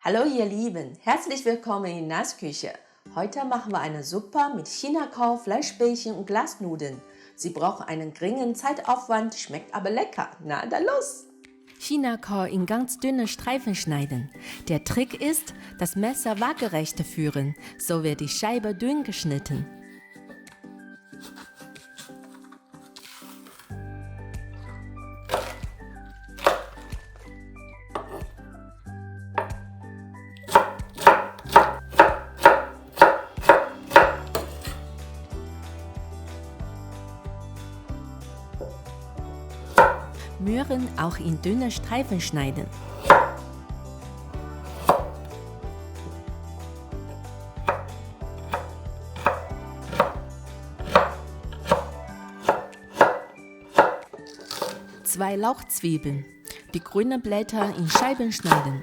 Hallo ihr Lieben, herzlich willkommen in Nas Küche. Heute machen wir eine Suppe mit China-Kohl, Fleischbällchen und Glasnudeln. Sie brauchen einen geringen Zeitaufwand, schmeckt aber lecker. Na, dann los! China-Kohl in ganz dünne Streifen schneiden. Der Trick ist, das Messer waagerecht führen, so wird die Scheibe dünn geschnitten. Möhren auch in dünne Streifen schneiden. Zwei Lauchzwiebeln. Die grünen Blätter in Scheiben schneiden.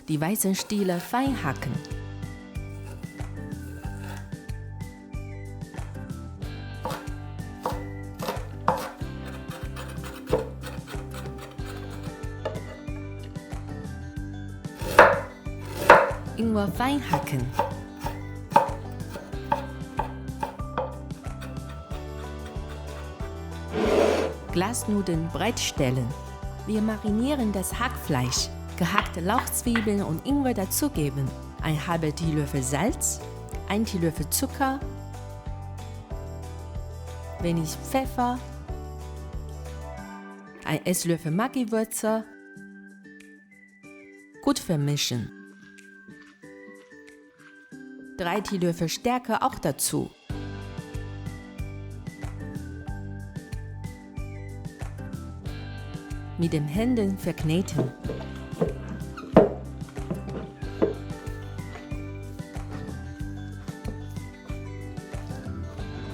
Die weißen Stiele fein hacken. Ingwer fein hacken. Glasnudeln breit stellen. Wir marinieren das Hackfleisch. Gehackte Lauchzwiebeln und Ingwer dazugeben. Ein halber Teelöffel Salz, ein Teelöffel Zucker, wenig Pfeffer, ein Esslöffel Maggi-Würze. Gut vermischen. 3 Teelöffel Stärke auch dazu. Mit den Händen verkneten.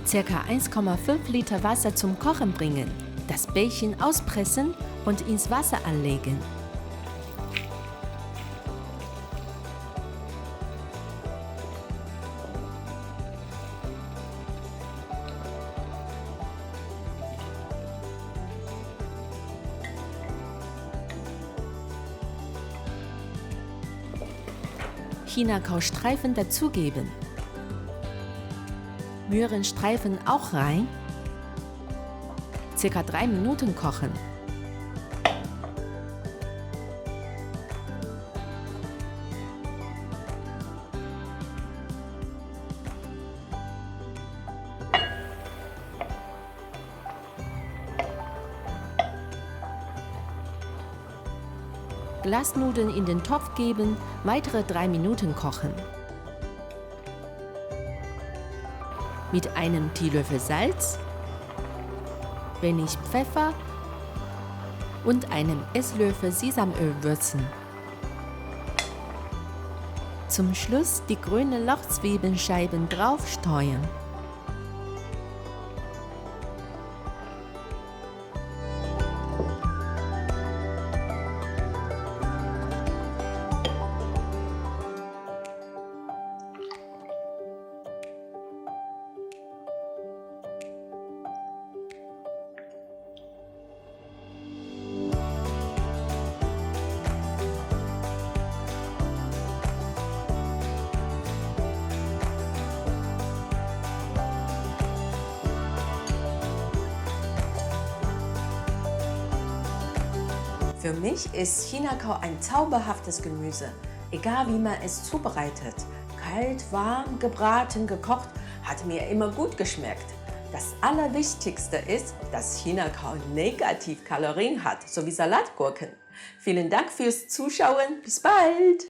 Circa 1,5 Liter Wasser zum Kochen bringen. Das Bällchen auspressen und ins Wasser anlegen. China-Kohlstreifen dazugeben. Möhrenstreifen auch rein. Circa 3 Minuten kochen. Glasnudeln in den Topf geben, weitere 3 Minuten kochen. Mit einem Teelöffel Salz, wenig Pfeffer und einem Esslöffel Sesamöl würzen. Zum Schluss die grünen Lauchzwiebelscheiben draufstreuen. Für mich ist China-Kohl ein zauberhaftes Gemüse, egal wie man es zubereitet. Kalt, warm, gebraten, gekocht, hat mir immer gut geschmeckt. Das Allerwichtigste ist, dass China-Kohl negativ Kalorien hat, sowie Salatgurken. Vielen Dank fürs Zuschauen, bis bald!